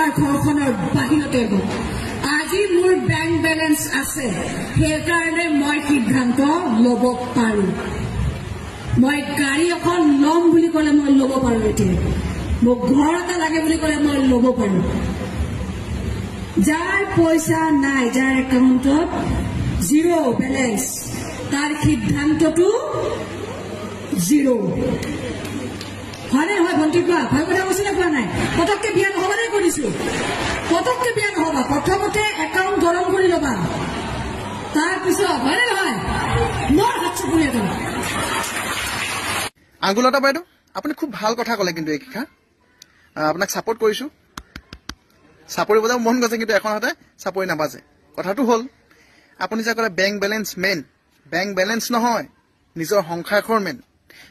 আমাৰ ঘৰখনৰ বাহিৰতে গ'ল আজি মোৰ বেংক বেলেঞ্চ আছে সেইকাৰণে মই সিদ্ধান্ত ল'ব পাৰোঁ মই গাড়ী এখন ল'ম বুলি ক'লে মই ল'ব পাৰোঁ এতিয়া মোক ঘৰ এটা লাগে বুলি ক'লে মই ল'ব পাৰোঁ যাৰ পইচা নাই যাৰ একাউণ্টত জিৰ' বেলেঞ্চ তাৰ সিদ্ধান্তটো জিৰ' হয়নে নহয় ভণ্টি কোৱা ভয় কথা কৈছে নে কোৱা নাই পটককৈ বিয়া নহ'বনে কৰিছোঁ পটককৈ বিয়া নহ'বা প্ৰথমতে একাউণ্ট গৰম কৰি ল'বা তাৰপিছত হয়নে নহয় মোৰ হাত চুপুৰি এটা আঙুলতা বাইদেউ আপুনি খুব ভাল কথা ক'লে কিন্তু এই শিক্ষা আপোনাক ছাপোৰ্ট কৰিছোঁ চাপৰি বজাব মন গৈছে কিন্তু এখন হাতে চাপৰি নাবাজে কথাটো হ'ল আপুনি যে ক'লে bank balance main bank balance নহয় নিজৰ সংসাৰখন মেইন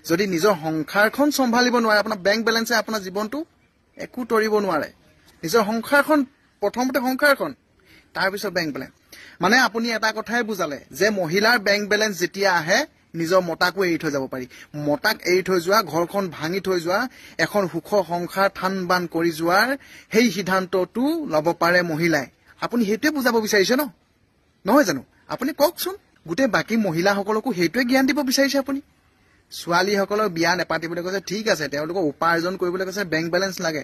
যদি নিজৰ সংসাৰখন চম্ভালিব নোৱাৰে আপোনাৰ বেংক বেলেঞ্চে আপোনাৰ জীৱনটো একো তৰিব নোৱাৰে নিজৰ সংসাৰখন প্ৰথমতে সংসাৰখন তাৰপিছত বেংক বেলেঞ্চ মানে আপুনি এটা কথাই বুজালে যে মহিলাৰ বেংক বেলেঞ্চ যেতিয়া আহে নিজৰ মতাকো এৰি থৈ যাব পাৰি মতাক এৰি থৈ যোৱা ঘৰখন ভাঙি থৈ যোৱা এখন সুখৰ সংসাৰ থান বান কৰি যোৱাৰ সেই সিদ্ধান্তটো ল'ব পাৰে মহিলাই আপুনি সেইটোৱে বুজাব বিচাৰিছে ন নহয় জানো আপুনি কওকচোন গোটেই বাকী মহিলাসকলকো সেইটোৱে জ্ঞান দিব বিচাৰিছে আপুনি ছোৱালীসকলক বিয়া নেপাতিবলৈ কৈছে ঠিক আছে তেওঁলোকক উপাৰ্জন কৰিবলৈ কৈছে বেংক বেলেঞ্চ লাগে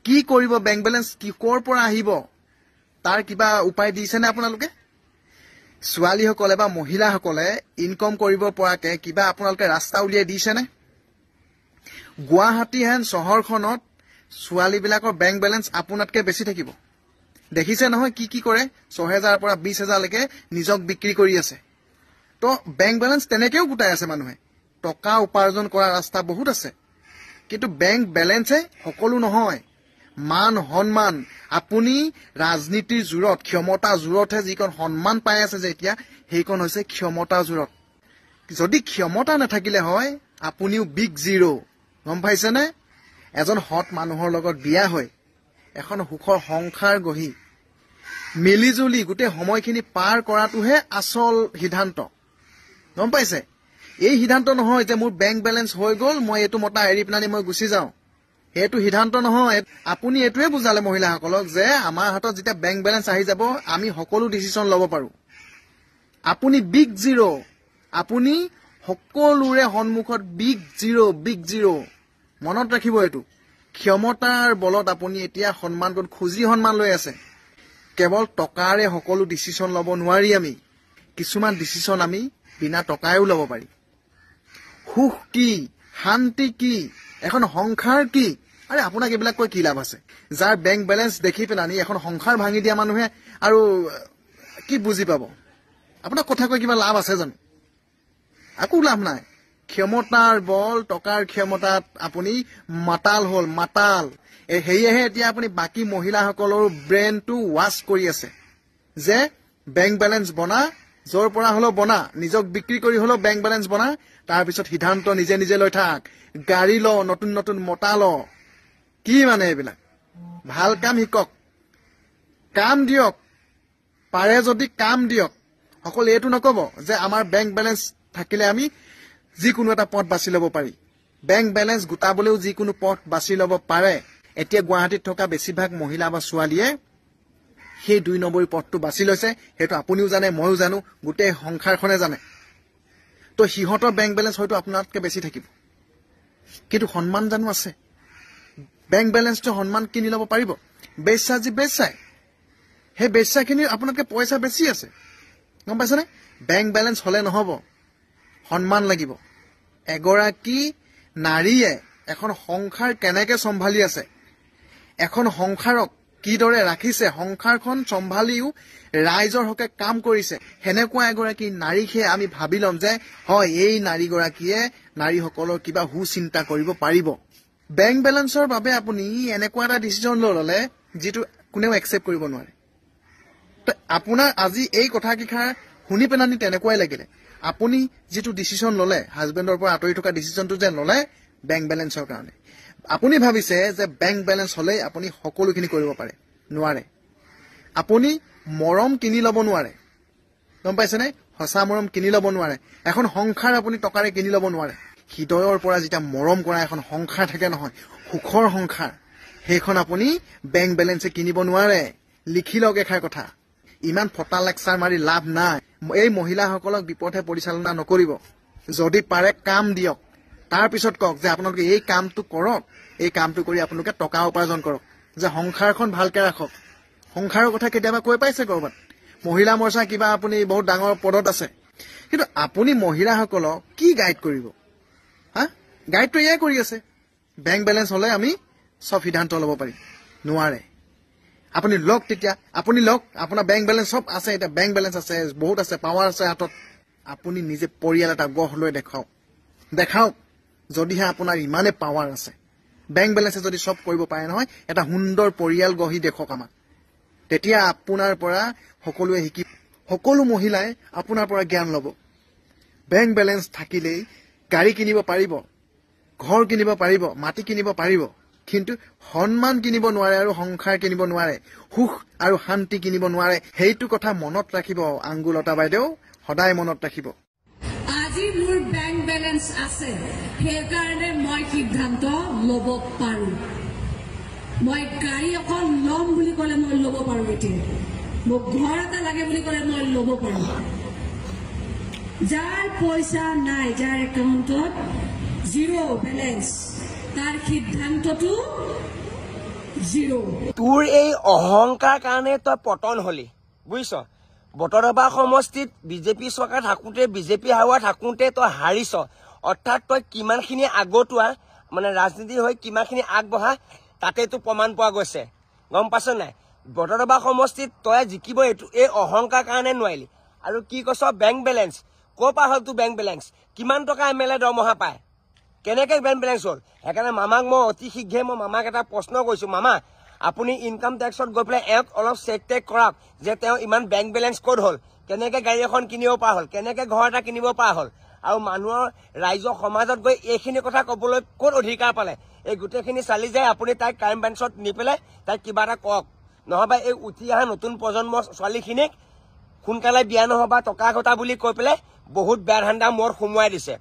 কি কৰিব বেংক বেলেঞ্চ কি ক'ৰ পৰা আহিব তাৰ কিবা উপায় দিছেনে আপোনালোকে ছোৱালীসকলে বা মহিলাসকলে ইনকম কৰিব পৰাকে কিবা আপোনালোকে ৰাস্তা উলিয়াই দিছেনে গুৱাহাটী হেন চহৰখনত ছোৱালীবিলাকৰ বেংক বেলেঞ্চ আপোনাতকৈ বেছি থাকিব দেখিছে নহয় কি কি কৰে ৬,০০০ পৰা ২০,০০০ লৈকে নিজক বিক্ৰী কৰি আছে তো বেংক বেলেঞ্চ তেনেকৈও গোটাই আছে মানুহে টকা উপাৰ্জন কৰা ৰাস্তা বহুত আছে কিন্তু বেংক বেলেঞ্চে সকলো নহয় মান সন্মান আপুনি ৰাজনীতিৰ জোৰত ক্ষমতা জোৰতহে যিকণ সন্মান পাই আছে যে এতিয়া সেইকণ হৈছে ক্ষমতা জোৰত যদি ক্ষমতা নাথাকিলে হয় আপুনিও বিগ জিৰ' গম পাইছেনে এজন হট মানুহৰ লগত বিয়া হৈ এখন সুখৰ সংসাৰ গঢ়ি মিলিজুলি গোটেই সময়খিনি পাৰ কৰাটোহে আচল সিদ্ধান্ত গম পাইছে এই সিদ্ধান্ত নহয় যে মোৰ বেংক বেলেঞ্চ হৈ গ'ল মই এইটো মতা এৰি পেলানি মই গুচি যাওঁ সেইটো সিদ্ধান্ত নহয় আপুনি এইটোৱে বুজালে মহিলাসকলক যে আমাৰ হাতত যেতিয়া বেংক বেলেঞ্চ আহি যাব আমি সকলো ডিচিশ্যন ল'ব পাৰোঁ আপুনি বিগ জিৰ' আপুনি সকলোৰে সন্মুখত বিগ জিৰ' মনত ৰাখিব এইটো ক্ষমতাৰ বলত আপুনি এতিয়া সন্মানকণ খুজি সন্মান লৈ আছে কেৱল টকাৰে সকলো ডিচিশ্যন ল'ব নোৱাৰি আমি কিছুমান ডিচিশ্যন আমি বিনা টকায়ো ল'ব পাৰি সুখ কি শান্তি কি এখন সংসাৰ কি আৰে আপোনাক এইবিলাক কৈ কি লাভ আছে যাৰ বেংক বেলেঞ্চ দেখি পেলানি এখন সংসাৰ ভাঙি দিয়া মানুহে আৰু কি বুজি পাব আপোনাক কথা কৈ কিবা লাভ আছে জানো একো লাভ নাই ক্ষমতাৰ বল টকাৰ ক্ষমতাত আপুনি মাতাল হ'ল মাতাল সেয়েহে এতিয়া আপুনি বাকী মহিলাসকলৰ ব্ৰেইনটো ৱাছ কৰি আছে যে বেংক বেলেঞ্চ বনা য'ৰ পৰা হ'লেও বনা নিজক বিক্ৰী কৰি হ'লেও বেংক বেলেঞ্চ বনা তাৰপিছত সিদ্ধান্ত নিজে নিজে লৈ থাক গাড়ী ল নতুন নতুন মতা ল কি মানে এইবিলাক ভাল কাম শিকক কাম দিয়ক পাৰে যদি কাম দিয়ক অকল এইটো নক'ব যে আমাৰ বেংক বেলেঞ্চ থাকিলে আমি যিকোনো এটা পথ বাছি ল'ব পাৰি বেংক বেলেঞ্চ গোটাবলৈও যিকোনো পথ বাছি ল'ব পাৰে এতিয়া গুৱাহাটীত থকা বেছিভাগ মহিলা বা ছোৱালীয়ে সেই ২ নম্বৰী পথটো বাছি লৈছে সেইটো আপুনিও জানে ময়ো জানো গোটেই সংসাৰখনে জানে তো সিহঁতৰ বেংক বেলেঞ্চ হয়তো আপোনাতকৈ বেছি থাকিব কিন্তু সন্মান জানো আছে বেংক বেলেঞ্চটো সন্মান কিনি ল'ব পাৰিব বেচা যি বেচাই সেই বেচাখিনিৰ আপোনাতকৈ পইচা বেছি আছে গম পাইছেনে বেংক বেলেঞ্চ হ'লে নহ'ব সন্মান লাগিব এগৰাকী নাৰীয়ে এখন সংসাৰ কেনেকৈ চম্ভালি আছে এখন সংসাৰক কিদৰে ৰাখিছে সংসাৰখন চম্ভালিও ৰাইজৰ হকে কাম কৰিছে হেনেকুৱা এগৰাকী নাৰীকহে আমি ভাবি ল'ম যে হয় এই নাৰীগৰাকীয়ে নাৰীসকলৰ কিবা চিন্তা কৰিব পাৰিব বেংক বেলেঞ্চৰ বাবে আপুনি এনেকুৱা এটা ডিচিশ্যন লৈ ল'লে যিটো কোনেও একচেপ্ট কৰিব নোৱাৰে তো আপোনাৰ আজি এই কথাকেইষাৰ শুনি পেলানি তেনেকুৱাই লাগিলে আপুনি যিটো ডিচিশ্যন ল'লে হাজবেণ্ডৰ পৰা আঁতৰি থকা ডিচিশ্যনটো যে ল'লে বেংক বেলেঞ্চৰ কাৰণে আপুনি ভাবিছে যে বেংক বেলেঞ্চ হ'লেই আপুনি সকলোখিনি কৰিব পাৰে নোৱাৰে আপুনি মৰম কিনি ল'ব নোৱাৰে গম পাইছেনে সঁচা মৰম কিনি ল'ব নোৱাৰে এখন সংসাৰ আপুনি টকাৰে কিনি ল'ব নোৱাৰে হৃদয়ৰ পৰা যেতিয়া মৰম কৰা এখন সংসাৰ থাকে নহয় সুখৰ সংসাৰ সেইখন আপুনি বেংক বেলেঞ্চে কিনিব নোৱাৰে। লিখি লওক এষাৰ কথা। ইমান ফটা লেকচাৰ মাৰি লাভ নাই। এই মহিলাসকলক বিপথে পৰিচালনা নকৰিব। যদি পাৰে কাম দিয়ক, তাৰ পিছত কওক যে আপোনালোকে এই কামটো কৰক, এই কামটো কৰি আপোনালোকে টকা উপাৰ্জন কৰক, যে সংসাৰখন ভালকে ৰাখক। সংসাৰৰ কথা কেতিয়াবা কৈ পাইছে কৰবাত? মহিলা মৰ্চা কিবা আপুনি বহুত ডাঙৰ পদত আছে, কিন্তু আপুনি মহিলাসকলক কি গাইড কৰিব? গাইডটো এয়াই কৰি আছে, বেংক বেলেঞ্চ হলে আমি সব সিদ্ধান্ত ল'ব পাৰিম। নোৱাৰে। আপুনি লওক, তেতিয়া আপুনি লওক, আপোনাৰ বেংক বেলেঞ্চ সব আছে, এতিয়া বেংক বেলেঞ্চ আছে, বহুত আছে, পাৱাৰ আছে হাতত। আপুনি নিজে পৰিয়াল এটা গঢ় লৈ দেখাওক। যদিহে আপোনাৰ ইমানে পাৱাৰ আছে, বেংক বেলেঞ্চে যদি সব কৰিব পাৰে নহয়, এটা সুন্দৰ পৰিয়াল গঢ়ি দেখক আমাক। তেতিয়া আপোনাৰ পৰা সকলোৱে শিকিব, সকলো মহিলাই আপোনাৰ পৰা জ্ঞান ল'ব। বেংক বেলেঞ্চ থাকিলেই গাড়ী কিনিব পাৰিব, ঘৰ কিনিব পাৰিব, মাটি কিনিব পাৰিব, কিন্তু সন্মান কিনিব নোৱাৰে আৰু সংসাৰ কিনিব নোৱাৰে, সুখ আৰু শান্তি কিনিব নোৱাৰে। সেইটো কথা মনত ৰাখিব আংগুলতা বাইদেউ, সদায় মনত ৰাখিব। আজি মোৰ বেংক বেলেঞ্চ আছে, সেইকাৰণে মই সিদ্ধান্ত ল'ব পাৰো। মই গাড়ী এখন ল'ম বুলি ক'লে মই ল'ব পাৰো। এতিয়া মোক ঘৰ এটা লাগে বুলি ক'লে মই ল'ব পাৰো। যাৰ পইচা নাই, যাৰ একাউণ্টত জিৰ' বেলেঞ্চ, তাৰ সিদ্ধান্তটো জিৰ'। তোৰ এই অহংকাৰ কাৰণে তই পতন হলি, বুজিছ? বটদ্ৰৱা সমষ্টিত বিজেপি চৰকাৰ থাকোঁতে, বিজেপি হাৱা থাকোঁতে তই হাৰিছ। অৰ্থাৎ তই কিমানখিনি আগতুৱা, মানে ৰাজনীতি হৈ কিমানখিনি আগবঢ়া, তাতেতো প্ৰমাণ পোৱা গৈছে। গম পাইছ নাই? বটদ্ৰৱা সমষ্টিত তই জিকিব এই অহংকাৰ কাৰণে নোৱাৰিলি। আৰু কি কৈছ বেংক বেলেঞ্চ? ক'ৰ পৰা হ'ল তোৰ বেংক বেলেঞ্চ? কিমান টকা MLA দৰমহা পায়? কেনেকৈ বেংক বেলেঞ্চ হ'ল? সেইকাৰণে মামাক মই অতি শীঘ্ৰে মামাক এটা প্ৰশ্ন কৰিছোঁ। মামা, আপুনি ইনকাম টেক্সত গৈ পেলাই এওঁক অলপ চেক টেক কৰক যে তেওঁ ইমান বেংক বেলেঞ্চ ক'ত হ'ল, কেনেকৈ গাড়ী এখন কিনিব পৰা হ'ল, কেনেকৈ ঘৰ এটা কিনিব পৰা হ'ল, আৰু মানুহৰ ৰাইজৰ সমাজত গৈ এইখিনি কথা ক'বলৈ ক'ত অধিকাৰ পালে? এই গোটেইখিনি চালি যায় আপুনি তাইক ক্ৰাইম ব্ৰাঞ্চত নি পেলাই তাইক কিবা এটা কওক। নহবা এই উঠি অহা নতুন প্ৰজন্মৰ ছোৱালীখিনিক সোনকালে বিয়া নহবা টকা ঘটা বুলি কৈ পেলাই বহুত বেয়া ধান্দা মূৰত সোমোৱাই দিছে।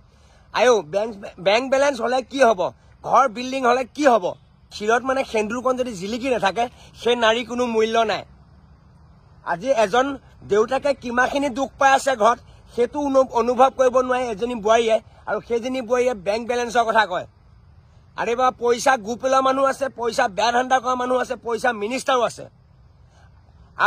বেংক বেলেঞ্চ হলে কি হব? ঘৰ বিল্ডিং হলে কি হব? শিৰত মানে সেন্দুৰকণ যদি জিলিকি নাথাকে, সেই নাৰী কোনো মূল্য নাই। আজি এজন দেউতাকে কিমানখিনি দুখ পাই আছে ঘৰত, সেইটো অনুভৱ কৰিব নোৱাৰে এজনী বোৱাৰীয়ে, আৰু সেইজনী বোৱাৰীয়ে বেংক বেলেঞ্চৰ কথা কয়। আৰে বা পইচা গু পেলোৱা মানুহ আছে, পইচা বেয়া ধান্দা কৰা মানুহ আছে, পইচা মিনিষ্টাৰো আছে।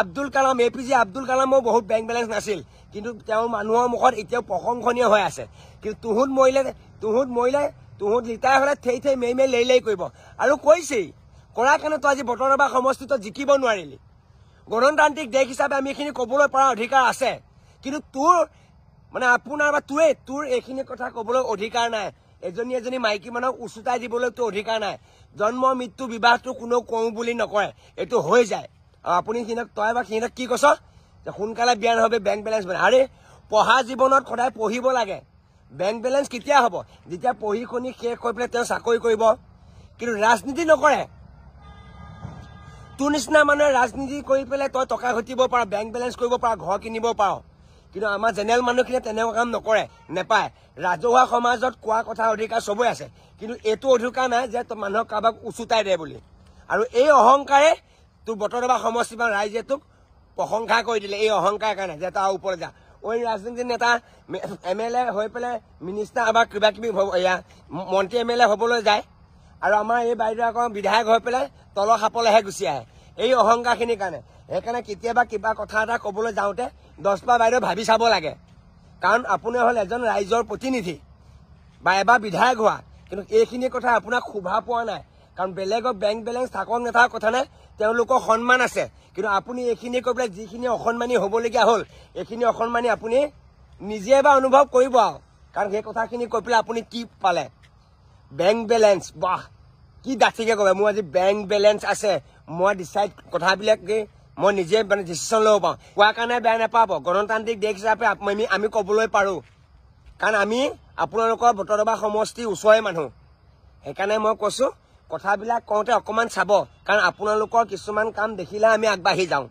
আব্দুল কালাম, APJ আব্দুল কালামৰ বহুত বেংক বেলেঞ্চ নাছিল, কিন্তু তেওঁ মানুহৰ মুখত এতিয়াও প্ৰশংসনীয় হৈ আছে। কিন্তু তুহুত ৰিটায়াৰ হলে থেই মেই লেই কৰিব। আৰু কৈছেই, কৰাৰ কাৰণে তই আজি বটদ্ৰৱা সমষ্টিত জিকিব নোৱাৰিলি। গণতান্ত্ৰিক দেশ হিচাপে আমি এইখিনি ক'বলৈ পৰা অধিকাৰ আছে, কিন্তু তোৰ মানে আপোনাৰ বা তোৰ এইখিনি কথা ক'বলৈ অধিকাৰ নাই। এজনী মাইকী মানুহক উচুতাই দিবলৈ তোৰ অধিকাৰ নাই। জন্ম মৃত্যু বিবাহটো কোনেও কওঁ বুলি নকয়, এইটো হৈ যায়। আৰু আপুনি তই বা সিহঁতক কি কৈছ যে সোনকালে বিয়া নহ'বে বেংক বেলেঞ্চ বনাই? আৰে পঢ়া জীৱনত সদায় পঢ়িব লাগে। বেংক বেলেঞ্চ কেতিয়া হ'ব? যেতিয়া পঢ়ি শুনি শেষ হৈ পেলাই তেওঁ চাকৰি কৰিব। কিন্তু ৰাজনীতি নকৰে। তোৰ নিচিনা মানুহে ৰাজনীতি কৰি পেলাই তই টকা ঘটিব পাৰ, বেংক বেলেঞ্চ কৰিব পাৰ, ঘৰ কিনিব পাৰ, কিন্তু আমাৰ জেনেৰেল মানুহখিনিয়ে তেনেকুৱা কাম নকৰে, নেপায়। ৰাজহুৱা সমাজত কোৱা কথা অধিকাৰ চবৰে আছে, কিন্তু এইটো অধিকাৰ নাই যে তই মানুহক কাৰোবাক উচুতাই দে বুলি। আৰু এই অহংকাৰে তোৰ বটদ্ৰৱা সমষ্টি বা ৰাইজে তোক প্ৰশংসা কৰি দিলে, এই অহংকাৰ কাৰণে যে তাৰ ওপৰত যা। ৰাজনীতিৰ নেতা MLA হৈ পেলাই মিনিষ্টাৰ বা কিবা কিবি মন্ত্ৰী MLA হ'বলৈ যায়, আৰু আমাৰ এই বাইদেউ আকৌ বিধায়ক হৈ পেলাই তলৰ সাপলেহে গুচি আহে, এই অহংকাৰখিনিৰ কাৰণে। সেইকাৰণে কেতিয়াবা কিবা কথা এটা ক'বলৈ যাওঁতে 10বাৰ বাইদেউ ভাবি চাব লাগে। কাৰণ আপুনি হ'ল এজন ৰাইজৰ প্ৰতিনিধি বা এবাৰ বিধায়ক হোৱা, কিন্তু এইখিনি কথা আপোনাক শোভা পোৱা নাই। কাৰণ বেলেগৰ বেংক বেলেঞ্চ থাকক নাথাকক কথা নাই, তেওঁলোকৰ সন্মান আছে। কিন্তু আপুনি এইখিনি কৈ পেলাই যিখিনি অসন্মানী হ'বলগীয়া হ'ল, এইখিনি অসন্মানী আপুনি নিজে এবাৰ অনুভৱ কৰিব আৰু। কাৰণ সেই কথাখিনি কৈ পেলাই আপুনি কি পালে? বেংক বেলেঞ্চ, বাহ কি ডাঠিকে ক'ব, মোৰ আজি বেংক বেলেঞ্চ আছে, মই ডিচাইড কথাবিলাক মই নিজে মানে ডিচিশ্যন ল'ব পাৰোঁ। কোৱাৰ কাৰণে বেয়া নাপাব, গণতান্ত্ৰিক দেশ হিচাপে আমি ক'বলৈ পাৰোঁ। কাৰণ আমি আপোনালোকৰ বটদ্ৰৱা সমষ্টিৰ ওচৰৰে মানুহ। সেইকাৰণে মই কৈছোঁ কথাবিলাক কওঁতে অকণমান চাব, কাৰণ আপোনালোকৰ কিছুমান কাম দেখিলে আমি আগবাঢ়ি যাওঁ।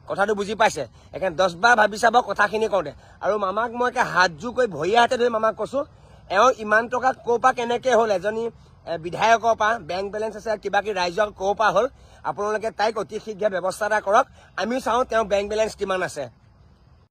কথাটো বুজি পাইছে? সেইকাৰণে 10বাৰ ভাবি চাব কথাখিনি কওঁতে। আৰু মামাক মই হাতযোৰ কৰি ভৰিয়ে হাতে ধৰি মামাক কৈছোঁ, এওঁ ইমান টকা ক'ৰ পৰা কেনেকৈ হ'ল? এজনী বিধায়কৰ পৰা বেংক বেলেঞ্চ আছে কিবা কি ৰাইজক ক'ৰ পৰা হ'ল আপোনালোকে তাইক অতি শীঘ্ৰে ব্যৱস্থা এটা কৰক আমি চাওঁ তেওঁ বেংক বেলেঞ্চ কিমান আছে